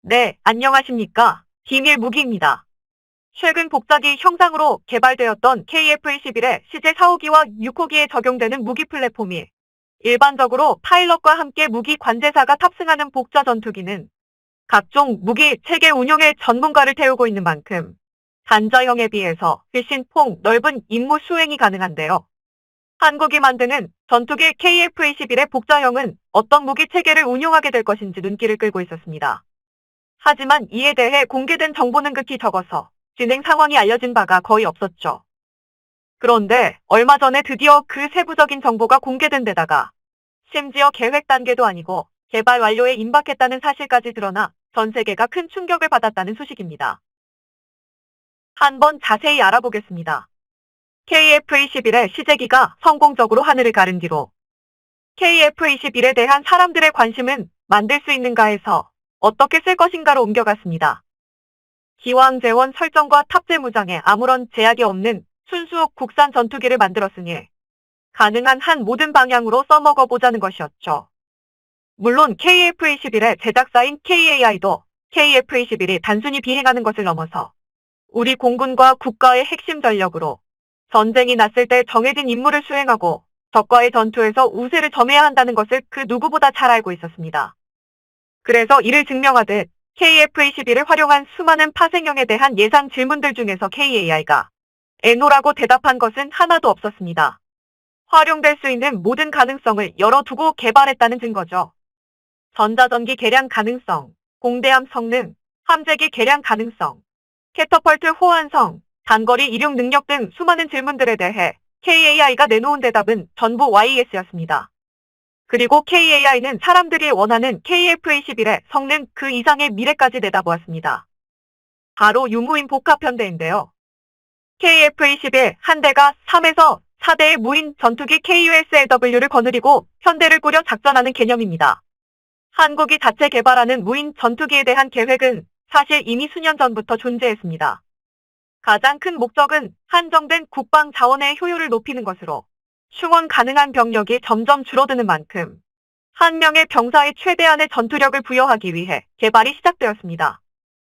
네, 안녕하십니까. 기밀 무기입니다. 최근 복사기 형상으로 개발되었던 KF-21의 시제 4호기와 6호기에 적용되는 무기 플랫폼이 일반적으로 파일럿과 함께 무기 관제사가 탑승하는 복자 전투기는 각종 무기 체계 운용의 전문가를 태우고 있는 만큼 단자형에 비해서 훨씬 폭 넓은 임무 수행이 가능한데요. 한국이 만드는 전투기 KF-21의 복자형은 어떤 무기 체계를 운용하게 될 것인지 눈길을 끌고 있었습니다. 하지만 이에 대해 공개된 정보는 극히 적어서 진행 상황이 알려진 바가 거의 없었죠. 그런데 얼마 전에 드디어 그 세부적인 정보가 공개된 데다가 심지어 계획 단계도 아니고 개발 완료에 임박했다는 사실까지 드러나 전 세계가 큰 충격을 받았다는 소식입니다. 한번 자세히 알아보겠습니다. KF-21의 시제기가 성공적으로 하늘을 가른 뒤로 KF-21에 대한 사람들의 관심은 만들 수 있는가에서 어떻게 쓸 것인가로 옮겨갔습니다. 기왕 재원 설정과 탑재 무장에 아무런 제약이 없는 순수 국산 전투기를 만들었으니 가능한 한 모든 방향으로 써먹어보자는 것이었죠. 물론 KF-21의 제작사인 KAI도 KF-21이 단순히 비행하는 것을 넘어서 우리 공군과 국가의 핵심 전력으로 전쟁이 났을 때 정해진 임무를 수행하고 적과의 전투에서 우세를 점해야 한다는 것을 그 누구보다 잘 알고 있었습니다. 그래서 이를 증명하듯 KF-21을 활용한 수많은 파생형에 대한 예상 질문들 중에서 KAI가 NO라고 대답한 것은 하나도 없었습니다. 활용될 수 있는 모든 가능성을 열어두고 개발했다는 증거죠. 전자전기 개량 가능성, 공대함 성능, 함재기 개량 가능성, 캐터펄트 호환성, 단거리 이륙 능력 등 수많은 질문들에 대해 KAI가 내놓은 대답은 전부 YES였습니다. 그리고 KAI는 사람들이 원하는 KF-21의 성능 그 이상의 미래까지 내다보았습니다. 바로 유무인 복합편대인데요. KF-21 한 대가 3에서 4대의 무인 전투기 KUSLW를 거느리고 편대를 꾸려 작전하는 개념입니다. 한국이 자체 개발하는 무인 전투기에 대한 계획은 사실 이미 수년 전부터 존재했습니다. 가장 큰 목적은 한정된 국방 자원의 효율을 높이는 것으로 충원 가능한 병력이 점점 줄어드는 만큼 한 명의 병사의 최대한의 전투력을 부여하기 위해 개발이 시작되었습니다.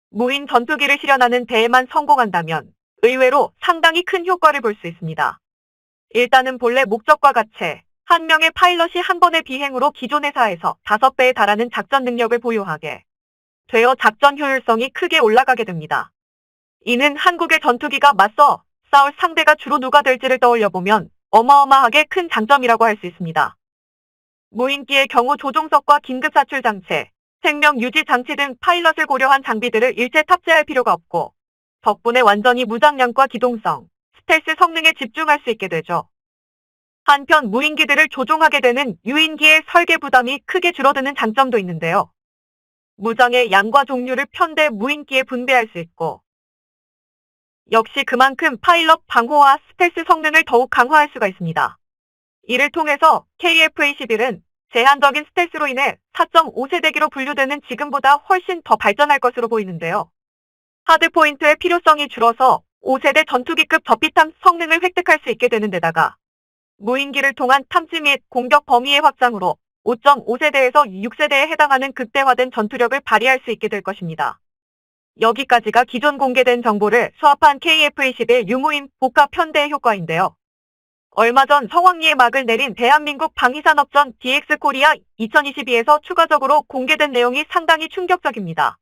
무인 전투기를 실현하는 대회만 성공한다면 의외로 상당히 큰 효과를 볼 수 있습니다. 일단은 본래 목적과 같이 한 명의 파일럿이 한 번의 비행으로 기존 회사에서 5배에 달하는 작전 능력을 보유하게 되어 작전 효율성이 크게 올라가게 됩니다. 이는 한국의 전투기가 맞서 싸울 상대가 주로 누가 될지를 떠올려보면 어마어마하게 큰 장점이라고 할 수 있습니다. 무인기의 경우 조종석과 긴급사출장치, 생명유지장치 등 파일럿을 고려한 장비들을 일체 탑재할 필요가 없고 덕분에 완전히 무장량과 기동성, 스텔스 성능에 집중할 수 있게 되죠. 한편 무인기들을 조종하게 되는 유인기의 설계 부담이 크게 줄어드는 장점도 있는데요. 무장의 양과 종류를 편대 무인기에 분배할 수 있고 역시 그만큼 파일럿 방호와 스텔스 성능을 더욱 강화할 수가 있습니다. 이를 통해서 KF-21은 제한적인 스텔스로 인해 4.5세대기로 분류되는 지금보다 훨씬 더 발전할 것으로 보이는데요. 하드포인트의 필요성이 줄어서 5세대 전투기급 저피탐 성능을 획득할 수 있게 되는 데다가 무인기를 통한 탐지 및 공격 범위의 확장으로 5.5세대에서 6세대에 해당하는 극대화된 전투력을 발휘할 수 있게 될 것입니다. 여기까지가 기존 공개된 정보를 수합한 KF-21 유무인 복합 편대의 효과인데요. 얼마 전 성황리에 막을 내린 대한민국 방위산업전 DX코리아 2022에서 추가적으로 공개된 내용이 상당히 충격적입니다.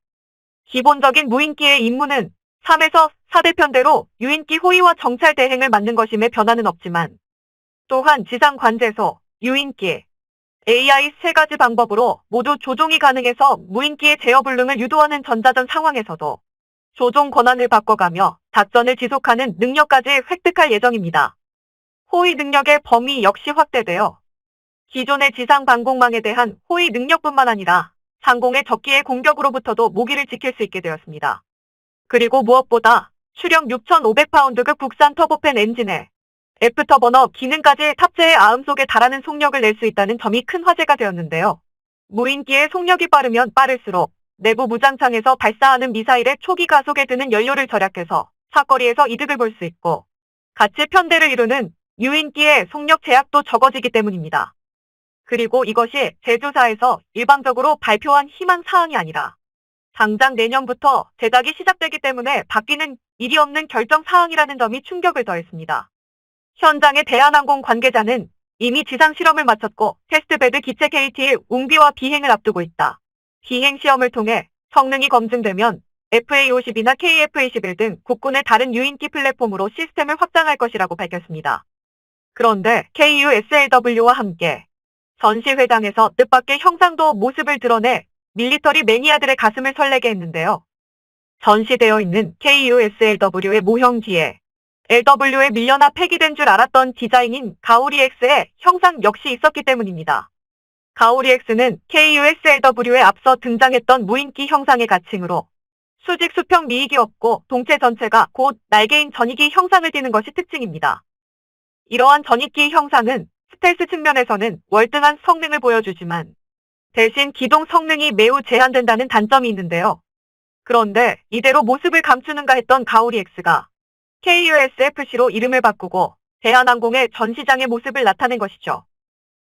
기본적인 무인기의 임무는 3에서 4대 편대로 유인기 호위와 정찰 대행을 맡는 것임에 변화는 없지만 또한 지상 관제소, 유인기, AI 3가지 방법으로 모두 조종이 가능해서 무인기의 제어불능을 유도하는 전자전 상황에서도 조종 권한을 바꿔가며 작전을 지속하는 능력까지 획득할 예정입니다. 호위 능력의 범위 역시 확대되어 기존의 지상 방공망에 대한 호위 능력뿐만 아니라 상공의 적기의 공격으로부터도 모기를 지킬 수 있게 되었습니다. 그리고 무엇보다 추력 6,500파운드급 국산 터보팬 엔진에 애프터버너 기능까지 탑재해 아음속에 달하는 속력을 낼 수 있다는 점이 큰 화제가 되었는데요. 무인기의 속력이 빠르면 빠를수록 내부 무장창에서 발사하는 미사일의 초기 가속에 드는 연료를 절약해서 사거리에서 이득을 볼 수 있고 같이 편대를 이루는 유인기의 속력 제약도 적어지기 때문입니다. 그리고 이것이 제조사에서 일방적으로 발표한 희망 사항이 아니라 당장 내년부터 제작이 시작되기 때문에 바뀌는 일이 없는 결정 사항이라는 점이 충격을 더했습니다. 현장의 대한항공 관계자는 이미 지상 실험을 마쳤고 테스트베드 기체 KT의 운비와 비행을 앞두고 있다. 비행 시험을 통해 성능이 검증되면 FA50이나 KF21 등 국군의 다른 유인기 플랫폼으로 시스템을 확장할 것이라고 밝혔습니다. 그런데 KUSLW와 함께 전시회장에서 뜻밖의 형상도 모습을 드러내 밀리터리 매니아들의 가슴을 설레게 했는데요. 전시되어 있는 KUSLW의 모형 뒤에 LW에 밀려나 폐기된 줄 알았던 디자인인 가오리-X의 형상 역시 있었기 때문입니다. 가오리-X는 KUSLW에 앞서 등장했던 무인기 형상의 가칭으로 수직 수평 미익이 없고 동체 전체가 곧 날개인 전익기 형상을 띠는 것이 특징입니다. 이러한 전익기 형상은 스텔스 측면에서는 월등한 성능을 보여주지만 대신 기동 성능이 매우 제한된다는 단점이 있는데요. 그런데 이대로 모습을 감추는가 했던 가오리-X가 KUSFC로 이름을 바꾸고 대한항공의 전시장의 모습을 나타낸 것이죠.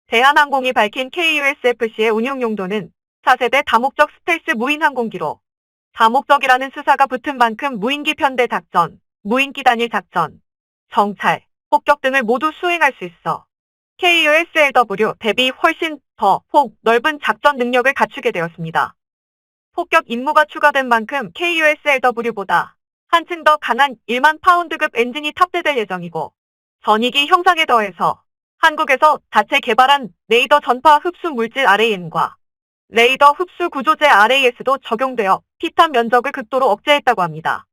대한항공이 밝힌 KUSFC의 운용 용도는 4세대 다목적 스텔스 무인 항공기로 다목적이라는 수사가 붙은 만큼 무인기 편대 작전, 무인기 단일 작전, 정찰, 폭격 등을 모두 수행할 수 있어 KUSLW 대비 훨씬 더 폭 넓은 작전 능력을 갖추게 되었습니다. 폭격 임무가 추가된 만큼 KUSLW보다 한층 더 강한 1만 파운드급 엔진이 탑재될 예정이고 전익기 형상에 더해서 한국에서 자체 개발한 레이더 전파 흡수 물질 RAN과 레이더 흡수 구조제 RAS도 적용되어 피탄 면적을 극도로 억제했다고 합니다.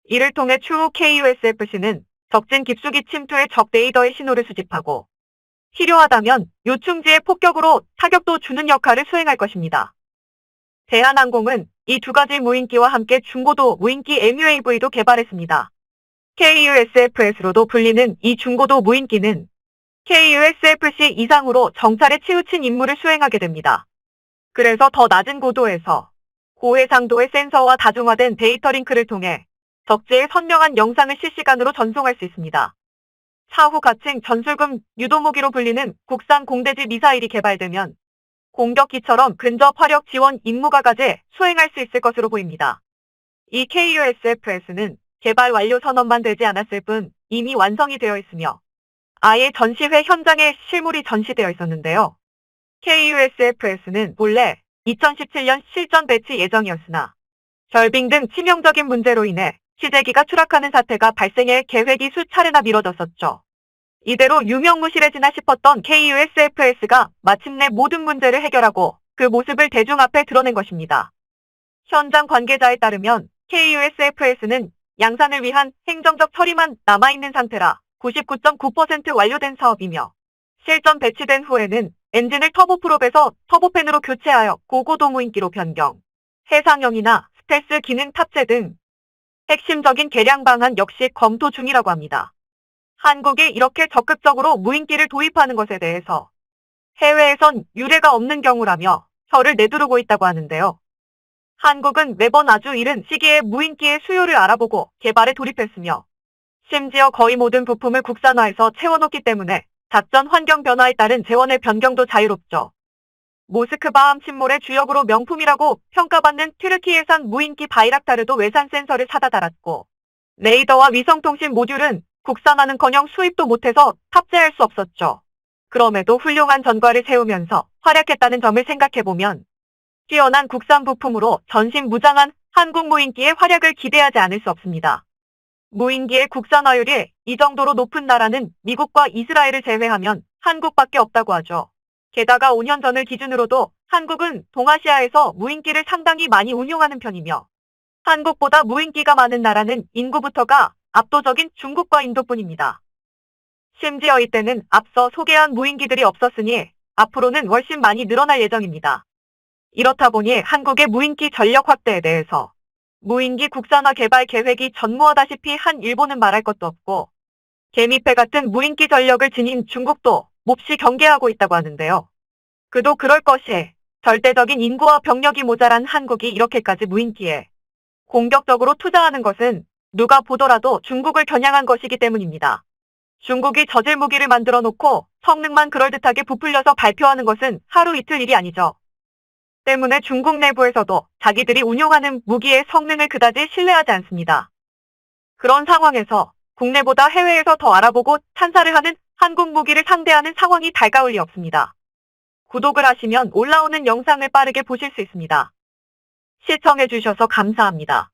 이를 통해 추후 KUSFC는 적진 깊숙이 침투해 적 레이더의 신호를 수집하고 필요하다면 요충지의 폭격으로 타격도 주는 역할을 수행할 것입니다. 대한항공은 이 두 가지 무인기와 함께 중고도 무인기 MUAV도 개발했습니다. KUSFS로도 불리는 이 중고도 무인기는 KUSFC 이상으로 정찰에 치우친 임무를 수행하게 됩니다. 그래서 더 낮은 고도에서 고해상도의 센서와 다중화된 데이터 링크를 통해 적재의 선명한 영상을 실시간으로 전송할 수 있습니다. 차후 가칭 전술금 유도무기로 불리는 국산 공대지 미사일이 개발되면 공격기처럼 근접 화력 지원 임무가까지 수행할 수 있을 것으로 보입니다. 이 KUSFS는 개발 완료 선언만 되지 않았을 뿐 이미 완성이 되어 있으며 아예 전시회 현장에 실물이 전시되어 있었는데요. KUSFS는 본래 2017년 실전 배치 예정이었으나 결빙 등 치명적인 문제로 인해 시제기가 추락하는 사태가 발생해 계획이 수차례나 미뤄졌었죠. 이대로 유명무실해지나 싶었던 KUSFS가 마침내 모든 문제를 해결하고 그 모습을 대중 앞에 드러낸 것입니다. 현장 관계자에 따르면 KUSFS는 양산을 위한 행정적 처리만 남아있는 상태라 99.9% 완료된 사업이며 실전 배치된 후에는 엔진을 터보프롭에서 터보팬으로 교체하여 고고도 무인기로 변경, 해상형이나 스텔스 기능 탑재 등 핵심적인 개량 방안 역시 검토 중이라고 합니다. 한국이 이렇게 적극적으로 무인기를 도입하는 것에 대해서 해외에선 유례가 없는 경우라며 혀를 내두르고 있다고 하는데요. 한국은 매번 아주 이른 시기에 무인기의 수요를 알아보고 개발에 돌입했으며 심지어 거의 모든 부품을 국산화해서 채워놓기 때문에 작전 환경 변화에 따른 재원의 변경도 자유롭죠. 모스크바 침몰의 주역으로 명품이라고 평가받는 튀르키예산 무인기 바이락타르도 외산 센서를 사다 달았고 레이더와 위성통신 모듈은 국산화는커녕 수입도 못해서 탑재할 수 없었죠. 그럼에도 훌륭한 전과를 세우면서 활약했다는 점을 생각해보면 뛰어난 국산 부품으로 전신무장한 한국 무인기의 활약을 기대하지 않을 수 없습니다. 무인기의 국산화율이 이 정도로 높은 나라는 미국과 이스라엘을 제외하면 한국밖에 없다고 하죠. 게다가 5년 전을 기준으로도 한국은 동아시아에서 무인기를 상당히 많이 운용하는 편이며 한국보다 무인기가 많은 나라는 인구부터가 압도적인 중국과 인도뿐입니다. 심지어 이때는 앞서 소개한 무인기들이 없었으니 앞으로는 훨씬 많이 늘어날 예정입니다. 이렇다 보니 한국의 무인기 전력 확대에 대해서 무인기 국산화 개발 계획이 전무하다시피 한 일본은 말할 것도 없고 개미패 같은 무인기 전력을 지닌 중국도 몹시 경계하고 있다고 하는데요. 그도 그럴 것이 절대적인 인구와 병력이 모자란 한국이 이렇게까지 무인기에 공격적으로 투자하는 것은 누가 보더라도 중국을 겨냥한 것이기 때문입니다. 중국이 저질 무기를 만들어 놓고 성능만 그럴듯하게 부풀려서 발표하는 것은 하루 이틀 일이 아니죠. 때문에 중국 내부에서도 자기들이 운용하는 무기의 성능을 그다지 신뢰하지 않습니다. 그런 상황에서 국내보다 해외에서 더 알아보고 찬사를 하는 한국 무기를 상대하는 상황이 달가울 리 없습니다. 구독을 하시면 올라오는 영상을 빠르게 보실 수 있습니다. 시청해주셔서 감사합니다.